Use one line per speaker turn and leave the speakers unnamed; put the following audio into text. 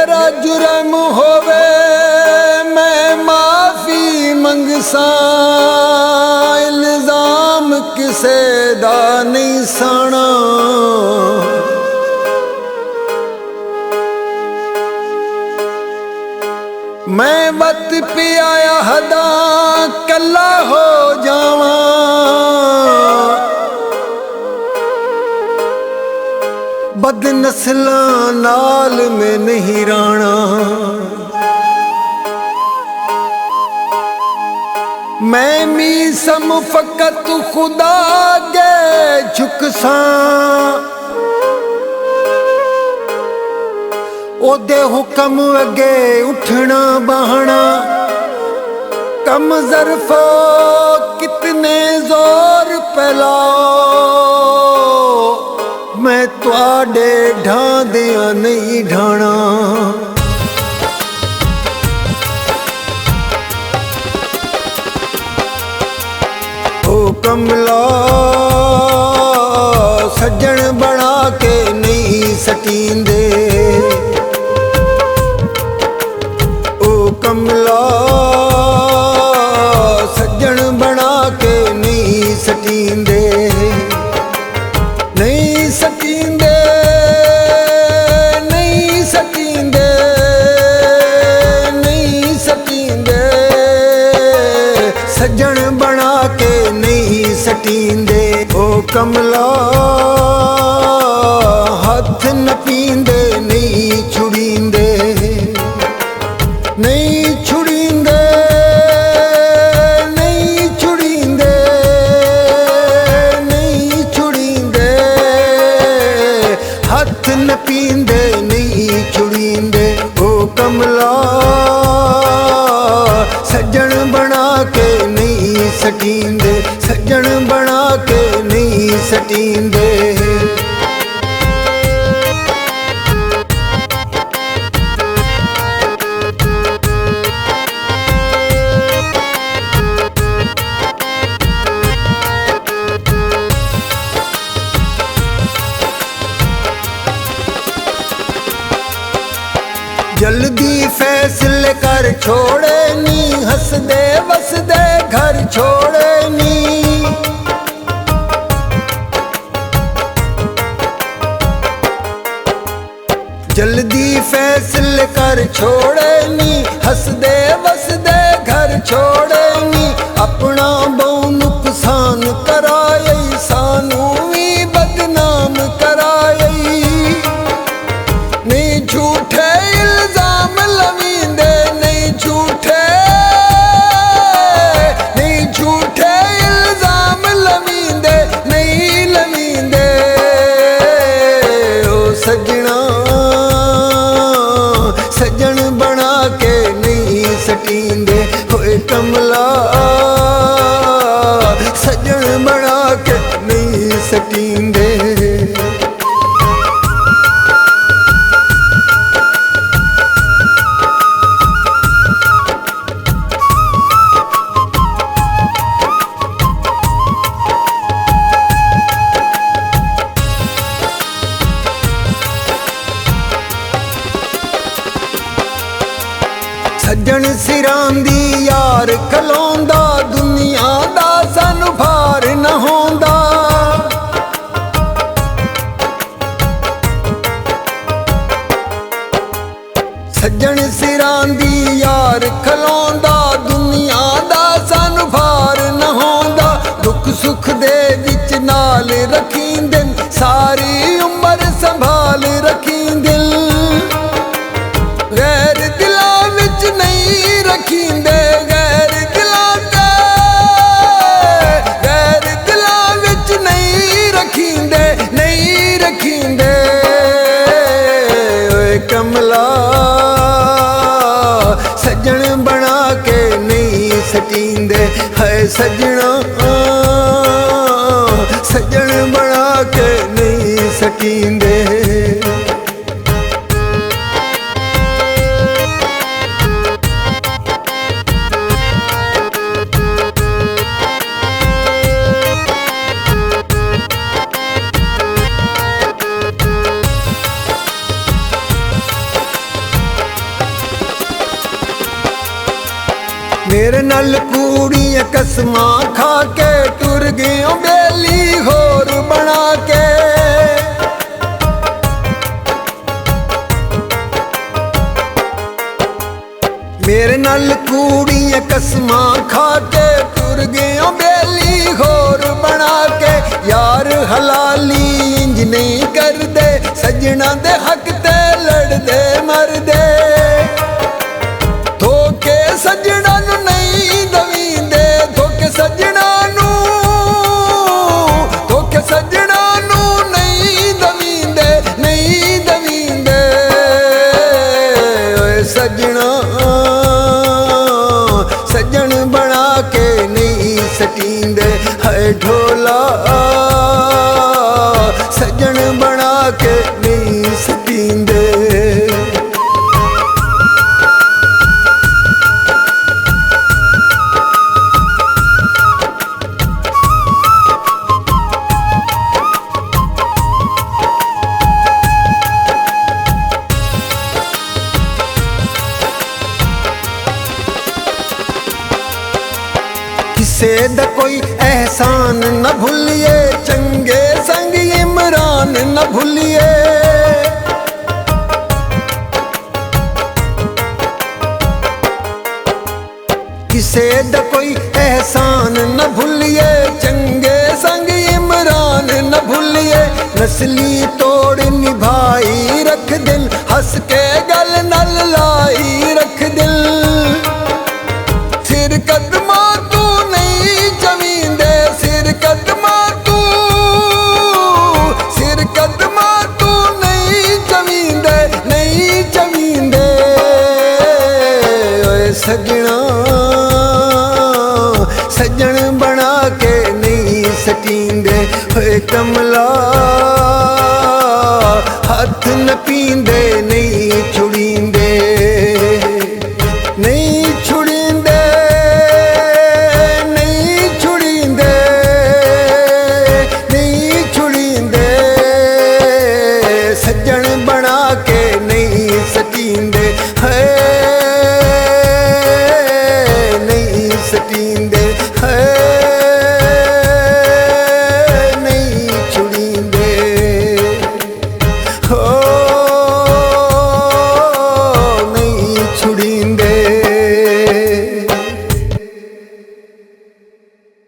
मेरा जुर्म होवे मैं माफी मंगसा, इल्जाम किसे दा नहीं साना। मैं वत पियाया हदा कला हो जावा, बदनस्ला नाल में नहीं राणा। मैं मीसम फकत खुदा गे झुकसा, ओदे हुक्म अगे उठना बहना। कम ज़र्फो कितने जोर पैलाओ, मैं तुआडे ढांदिया नहीं ढाणा। ओ कमला सज्जन बना के नहीं सटींदे, ओ कमला सज्जन बना के नहीं सटींदे। नहीं सकींदे, नहीं सकींदे, नहीं सकींदे, सज्जन बना के नहीं सटींदे। ओ कमला हथ न पींदे नहीं छुड़ींदे, नहीं छुड़ींदे, नहीं छुड़ींदे, नहीं छुड़ींदे, हथ न पींदे नहीं छुड़ींदे। ओ कमला सज्जन बना के नहीं सटींदे, सज्जन बना के नहीं सटींदे। जल्दी फैसले कर छोड़े नी, हंसदे वसदे घर छोड़े नी। जल्दी फैसले कर छोड़े नी, हंसदे वसदे घर छोड़े नी। अपना बहु नुकसान कराई, सानू भी बदनाम कराई। नहीं झूठे इल्जाम लवींदे, नहीं झूठे, नहीं झूठे इल्जाम लवींदे, नहीं लवींदे। ओ सजना सज्जन बना के नहीं सटींदे। होए कमला सज्जन बना के नहीं सटींदे। सज्जन सिरां दी यार खलोंदा, दुनिया दा सानू भार न होंदा। सज्जन सिरां दी यार खलोंदा, दुनिया दा सानू भार न होंदा। दुख सुख दे विच नाल रखींदे, सारी उम्र संभाल रखींदे। गैर दिला विच नहीं रखींदे, गैर दिला के, गैर दिला विच नहीं रखींदे, नहीं रखींदे। ओए कमला सज्जन बना के नहीं सटींदे। है सजना सज्जन बना के नहीं सटींदे। मेरे नाल कूड़ियां कसमां खा के टुर गयो बेली होर बना के। मेरे नाल कूड़ियां कसमां खा के टुर गयो बेली होर बना के। यार हलाली इंज नहीं कर दे, सजना दे हक ते लड़ दे मर दे। धोखे सजना नू नहीं दवींदे, धोखे सजना नू, धोखे सजना नू नहीं दवींदे, नहीं दवींदे। ओए सजना सजन बना के नहीं सटींदे, है ढोला सजन बना के नहीं सटींदे। किसे दा कोई एहसान न भूलिए, चंगे संग इमरान न भूलिए। किसे दा कोई एहसान न भूलिए, चंगे संग इमरान न भूलिए। नस्ली तोड़ निभाई रख दिल, हंस के गल नल लाई रख दिल। सिर कदमा तू नहीं जमींदे, सिर कदमा तू, सिर कदमा तू नहीं जमींदे, नहीं जमींदे। ओए सजना सजन बना के नहीं सटींदे। ओए कमला